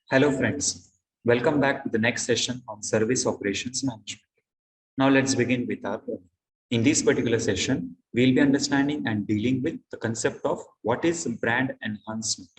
Hello friends, welcome back to the next session on Service Operations Management. Now let's begin with our learning. In this particular session, we'll be understanding and dealing with the concept of what is brand enhancement,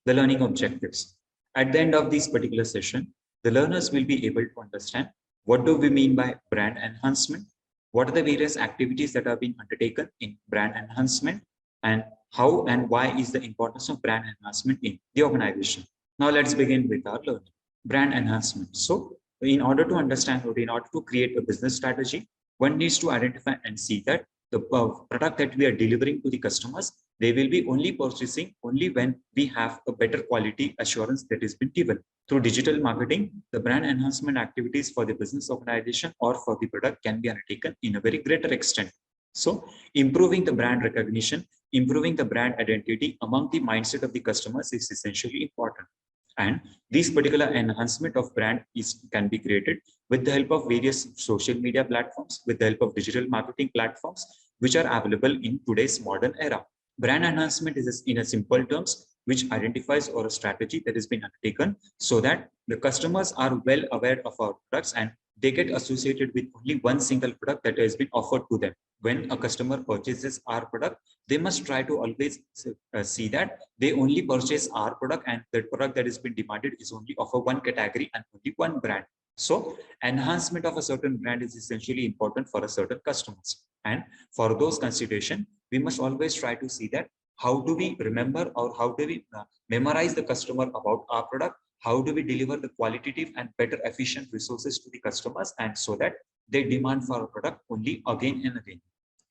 the learning objectives. At the end of this particular session, the learners will be able to understand what do we mean by brand enhancement, what are the various activities that are being undertaken in brand enhancement, and how and why is the importance of brand enhancement in the organization. Now let's begin with our learning. Brand enhancement. So in order to understand or in order to create a business strategy, one needs to identify and see that the product that we are delivering to the customers, they will be only purchasing only when we have a better quality assurance that is been given. Through digital marketing, the brand enhancement activities for the business organization or for the product can be undertaken in a very greater extent. So improving the brand recognition, improving the brand identity among the mindset of the customers is essentially important. And this particular enhancement of brand can be created with the help of various social media platforms, with the help of digital marketing platforms, which are available in today's modern era. Brand enhancement is in a simple terms, which identifies or a strategy that has been undertaken so that the customers are well aware of our products and they get associated with only one single product that has been offered to them. When a customer purchases our product, they must try to always see that they only purchase our product and the product that has been demanded is only of a one category and only one brand. So enhancement of a certain brand is essentially important for a certain customers. And for those consideration, we must always try to see that how do we remember or how do we memorize the customer about our product? How do we deliver the qualitative and better efficient resources to the customers and so that they demand for our product only again and again.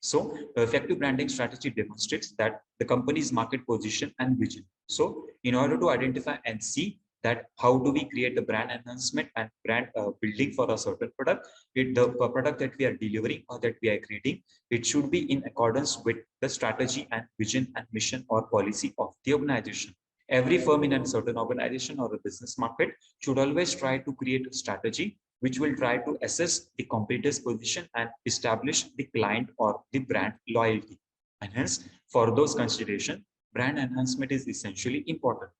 So the effective branding strategy demonstrates that the company's market position and vision. So in order to identify and see that how do we create the brand enhancement and brand building for a certain product, the product that we are delivering or that we are creating, it should be in accordance with the strategy and vision and mission or policy of the organization. Every firm in a certain organization or a business market should always try to create a strategy which will try to assess the competitor's position and establish the client or the brand loyalty. And hence, for those considerations, brand enhancement is essentially important.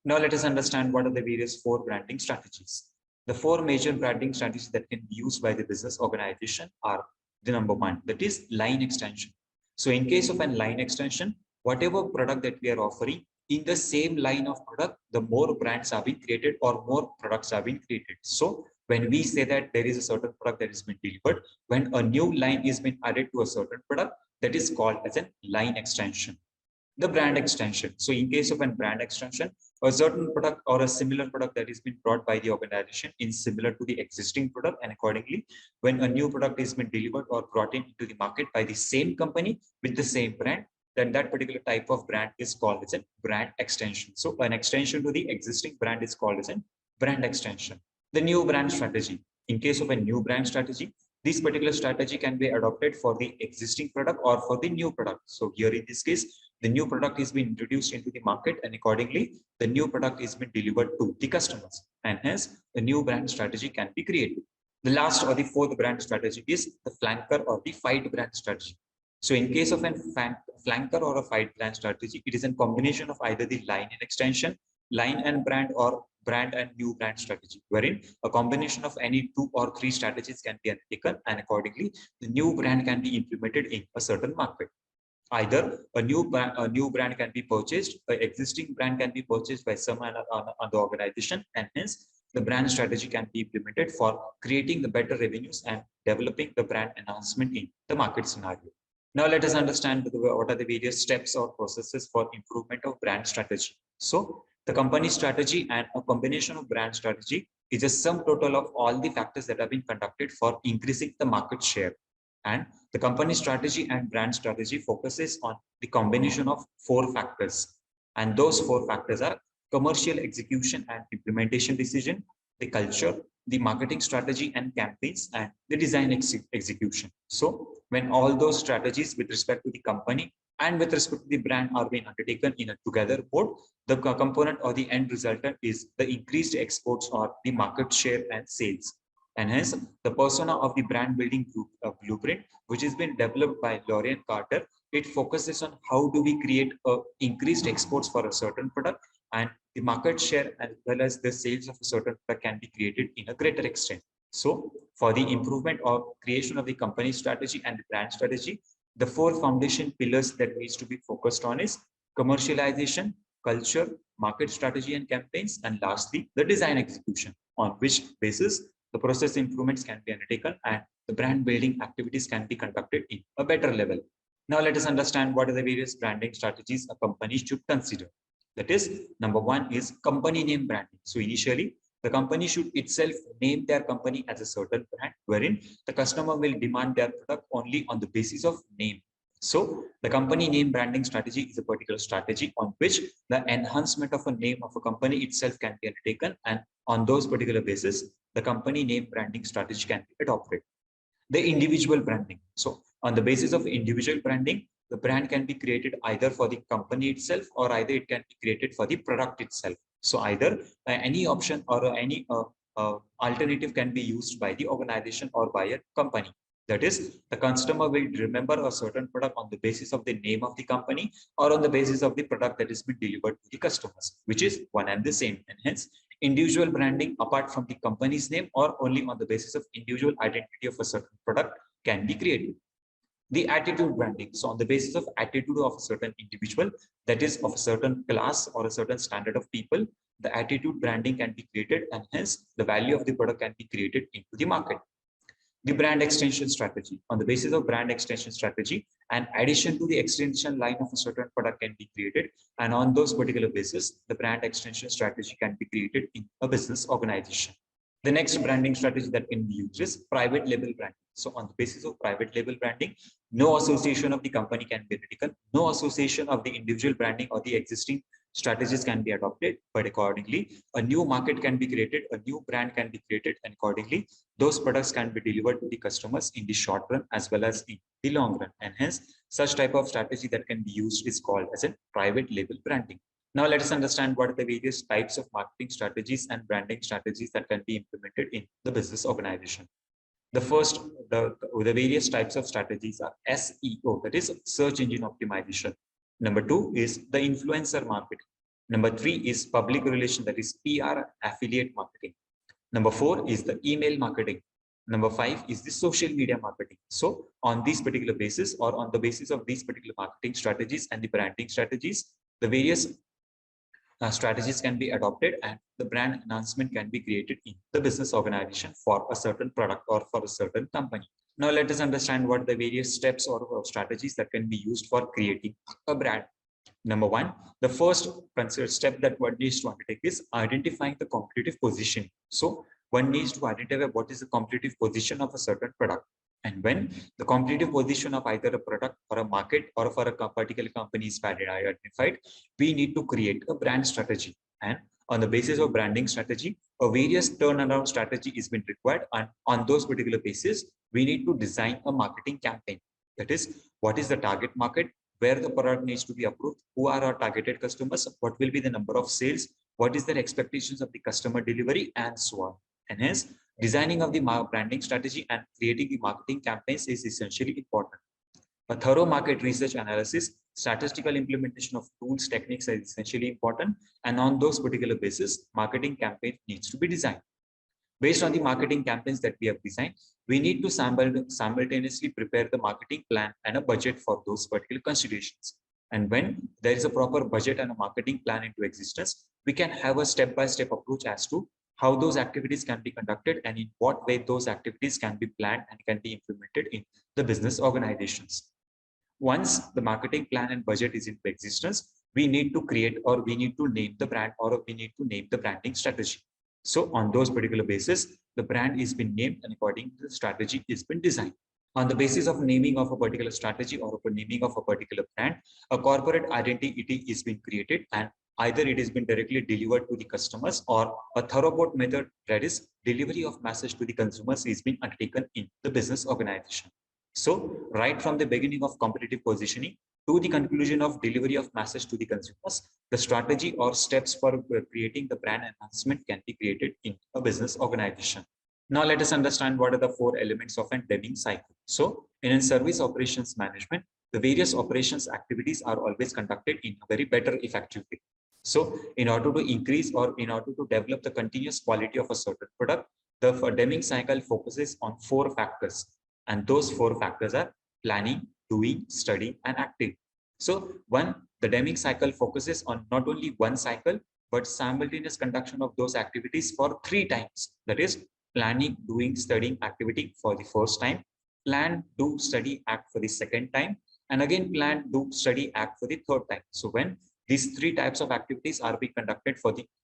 Now let us understand what are the various four branding strategies. The four major branding strategies that can be used by the business organization are the number one, that is line extension. So in case of a line extension, whatever product that we are offering, in the same line of product, the more brands are being created or more products are being created. So when we say that there is a certain product that is being delivered, when a new line is being added to a certain product, that is called as a line extension. The brand extension. So in case of a brand extension, a certain product or a similar product that is being brought by the organization is similar to the existing product, and accordingly, when a new product is being delivered or brought into the market by the same company with the same brand, then that particular type of brand is called as a brand extension. So an extension to the existing brand is called as a brand extension. The new brand strategy. In case of a new brand strategy, this particular strategy can be adopted for the existing product or for the new product. So here in this case, the new product is being introduced into the market and accordingly, the new product is being delivered to the customers. And hence, the new brand strategy can be created. The last or the fourth brand strategy is the flanker or the fight brand strategy. So in case of a flanker or a fight brand strategy, it is a combination of either the line and extension, line and brand, or brand and new brand strategy, wherein a combination of any two or three strategies can be undertaken and accordingly, the new brand can be implemented in a certain market. Either a new brand can be purchased, an existing brand can be purchased by some other organization, and hence the brand strategy can be implemented for creating the better revenues and developing the brand enhancement in the market scenario. Now let us understand what are the various steps or processes for improvement of brand strategy. So the company strategy and a combination of brand strategy is a sum total of all the factors that have been conducted for increasing the market share. And the company strategy and brand strategy focuses on the combination of four factors. And those four factors are commercial execution and implementation decision, the culture, the marketing strategy and campaigns, and the design execution. So when all those strategies with respect to the company and with respect to the brand are being undertaken in a together board, the component or the end resultant is the increased exports or the market share and sales. And hence, the persona of the brand building blueprint, which has been developed by Lorian Carter, it focuses on how do we create increased exports for a certain product, and the market share as well as the sales of a certain product can be created in a greater extent. So for the improvement or creation of the company strategy and the brand strategy, the four foundation pillars that needs to be focused on is commercialization, culture, market strategy and campaigns, and lastly, the design execution, on which basis the process improvements can be undertaken and the brand building activities can be conducted in a better level. Now let us understand what are the various branding strategies a company should consider. That is, number one is company name branding. So initially, the company should itself name their company as a certain brand, wherein the customer will demand their product only on the basis of name. So the company name branding strategy is a particular strategy on which the enhancement of a name of a company itself can be undertaken, and on those particular basis, the company name branding strategy can be adopted. The individual branding. So on the basis of individual branding, the brand can be created either for the company itself or either it can be created for the product itself. So either any option or any alternative can be used by the organization or by a company. That is, the customer will remember a certain product on the basis of the name of the company or on the basis of the product that is being delivered to the customers, which is one and the same. And hence, individual branding apart from the company's name or only on the basis of individual identity of a certain product can be created. The attitude branding. So on the basis of attitude of a certain individual, that is of a certain class or a certain standard of people, the attitude branding can be created and hence the value of the product can be created into the market. The brand extension strategy. On the basis of brand extension strategy, an addition to the extension line of a certain product can be created, and on those particular basis, the brand extension strategy can be created in a business organization. The next branding strategy that can be used is private label branding. So on the basis of private label branding, no association of the company can be undertaken, no association of the individual branding or the existing strategies can be adopted, but accordingly, a new market can be created, a new brand can be created, and accordingly, those products can be delivered to the customers in the short run as well as in the long run. And hence, such type of strategy that can be used is called as a private label branding. Now let us understand what are the various types of marketing strategies and branding strategies that can be implemented in the business organization. The first, the various types of strategies are SEO, that is search engine optimization. Number two is the influencer marketing. Number three is public relation, that is PR, affiliate marketing. Number four is the email marketing. Number five is the social media marketing. So on this particular basis or on the basis of these particular marketing strategies and the branding strategies, the various strategies can be adopted and the brand announcement can be created in the business organization for a certain product or for a certain company. Now let us understand what the various steps or strategies that can be used for creating a brand. Number one, the first considered step that one needs to undertake is identifying the competitive position. So one needs to identify what is the competitive position of a certain product. And when the competitive position of either a product or a market or for a particular company is identified, we need to create a brand strategy. And on the basis of branding strategy, a various turnaround strategy is been required. And on those particular basis, we need to design a marketing campaign. That is, what is the target market, where the product needs to be approved, who are our targeted customers, what will be the number of sales, what is their expectations of the customer delivery, and so on. And hence, designing of the branding strategy and creating the marketing campaigns is essentially important. A thorough market research analysis, statistical implementation of tools, techniques is essentially important. And on those particular basis, marketing campaign needs to be designed. Based on the marketing campaigns that we have designed, we need to simultaneously prepare the marketing plan and a budget for those particular considerations. And when there is a proper budget and a marketing plan into existence, we can have a step-by-step approach as to how those activities can be conducted and in what way those activities can be planned and can be implemented in the business organizations. Once the marketing plan and budget is in existence, we need to create or we need to name the brand or we need to name the branding strategy. So on those particular basis, the brand is been named and according to the strategy is been designed. On the basis of naming of a particular strategy or a naming of a particular brand, a corporate identity is being created and either it has been directly delivered to the customers or a thoroughput method, that is delivery of message to the consumers, is being undertaken in the business organization. So right from the beginning of competitive positioning to the conclusion of delivery of message to the consumers, the strategy or steps for creating the brand enhancement can be created in a business organization. Now let us understand what are the four elements of a Deming cycle. So in service operations management, the various operations activities are always conducted in a very better effective way. So in order to increase or in order to develop the continuous quality of a certain product, the Deming cycle focuses on 4 factors. And those 4 factors are planning, doing, studying, and acting. So the Deming cycle focuses on not only one cycle, but simultaneous conduction of those activities for 3 times. That is planning, doing, studying activity for the first time, plan, do, study, act for the second time, and again plan, do, study, act for the third time. So when these 3 types of activities are being conducted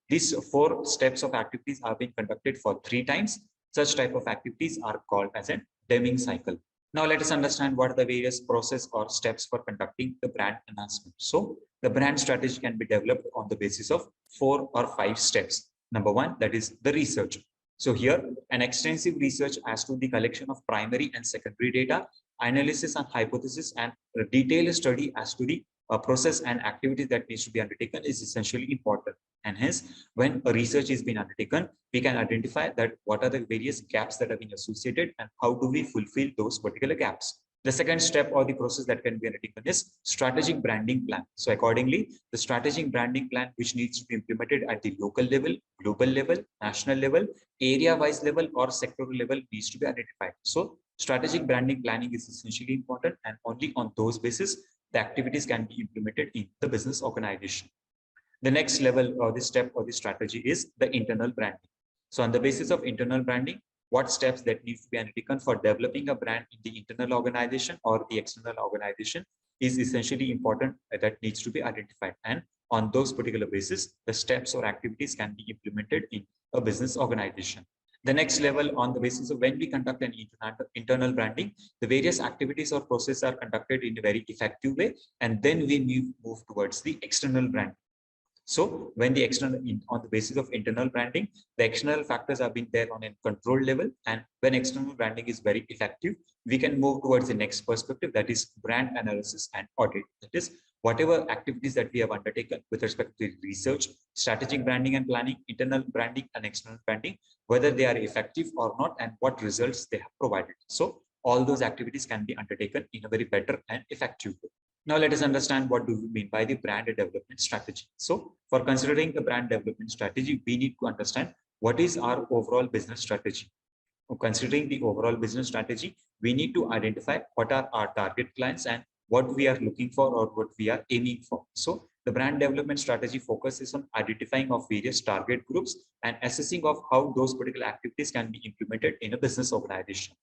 these 4 steps of activities are being conducted for 3 times, such type of activities are called as a Deming cycle. Now let us understand what are the various process or steps for conducting the brand enhancement. So the brand strategy can be developed on the basis of 4 or 5 steps. Number 1, that is the research. So here, an extensive research as to the collection of primary and secondary data, analysis and hypothesis, and a detailed study as to the process and activity that needs to be undertaken is essentially important. And hence, when a research is being undertaken, we can identify that what are the various gaps that have been associated and how do we fulfill those particular gaps. The second step or the process that can be undertaken is strategic branding plan. So accordingly, the strategic branding plan, which needs to be implemented at the local level, global level, national level, area-wise level, or sectoral level, needs to be identified. So strategic branding planning is essentially important, and only on those basis, the activities can be implemented in the business organization. The next level or the step or the strategy is the internal branding. So on the basis of internal branding, what steps that needs to be undertaken for developing a brand in the internal organization or the external organization is essentially important, that needs to be identified. And on those particular basis, the steps or activities can be implemented in a business organization. The next level, on the basis of when we conduct an internal branding, the various activities or processes are conducted in a very effective way, and then we move towards the external branding. So when the on the basis of internal branding, the external factors have been there on a controlled level, and when external branding is very effective, we can move towards the next perspective, that is brand analysis and audit. That is, whatever activities that we have undertaken with respect to research, strategic branding and planning, internal branding and external branding, whether they are effective or not, and what results they have provided. So all those activities can be undertaken in a very better and effective way. Now let us understand what do we mean by the brand development strategy. So for considering the brand development strategy, we need to understand what is our overall business strategy. Considering the overall business strategy, we need to identify what are our target clients and what we are looking for or what we are aiming for. So the brand development strategy focuses on identifying of various target groups and assessing of how those particular activities can be implemented in a business organization.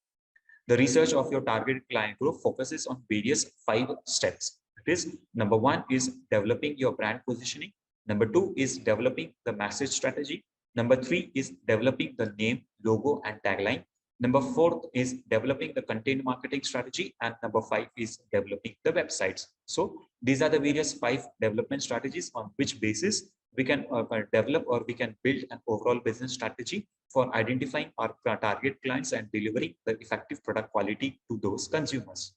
The research of your target client group focuses on various 5 steps. It is, number 1 is developing your brand positioning. Number 2 is developing the message strategy. Number 3 is developing the name, logo, and tagline. Number 4 is developing the content marketing strategy. And number 5 is developing the websites. So these are the various 5 development strategies on which basis we can develop or we can build an overall business strategy for identifying our target clients and delivering the effective product quality to those consumers.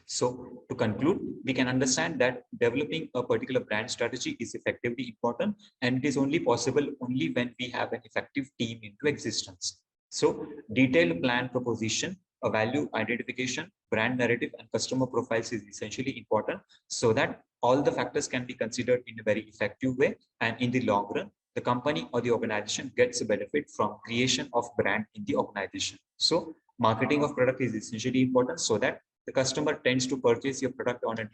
So to conclude, we can understand that developing a particular brand strategy is effectively important, and it is only possible only when we have an effective team into existence. So detailed plan proposition, a value identification, brand narrative, and customer profiles is essentially important so that all the factors can be considered in a very effective way, and in the long run, the company or the organization gets a benefit from creation of brand in the organization. So marketing of product is essentially important so that the customer tends to purchase your product on a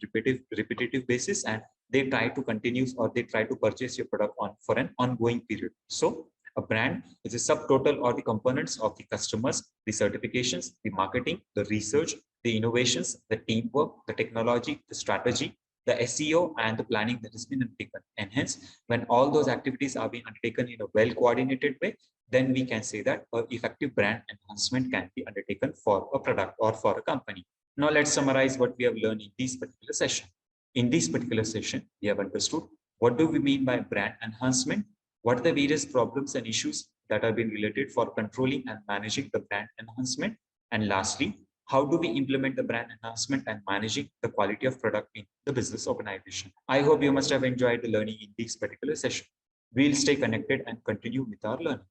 repetitive basis, and they try to continue or they try to purchase your product for an ongoing period. So a brand is a subtotal or the components of the customers, the certifications, the marketing, the research, the innovations, the teamwork, the technology, the strategy, the SEO, and the planning that has been undertaken. And hence, when all those activities are being undertaken in a well-coordinated way, then we can say that an effective brand enhancement can be undertaken for a product or for a company. Now let's summarize what we have learned in this particular session. In this particular session, we have understood what do we mean by brand enhancement, what are the various problems and issues that have been related for controlling and managing the brand enhancement, and lastly, how do we implement the brand enhancement and managing the quality of product in the business organization. I hope you must have enjoyed the learning in this particular session. We'll stay connected and continue with our learning.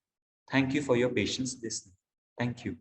Thank you for your patience listening. Thank you.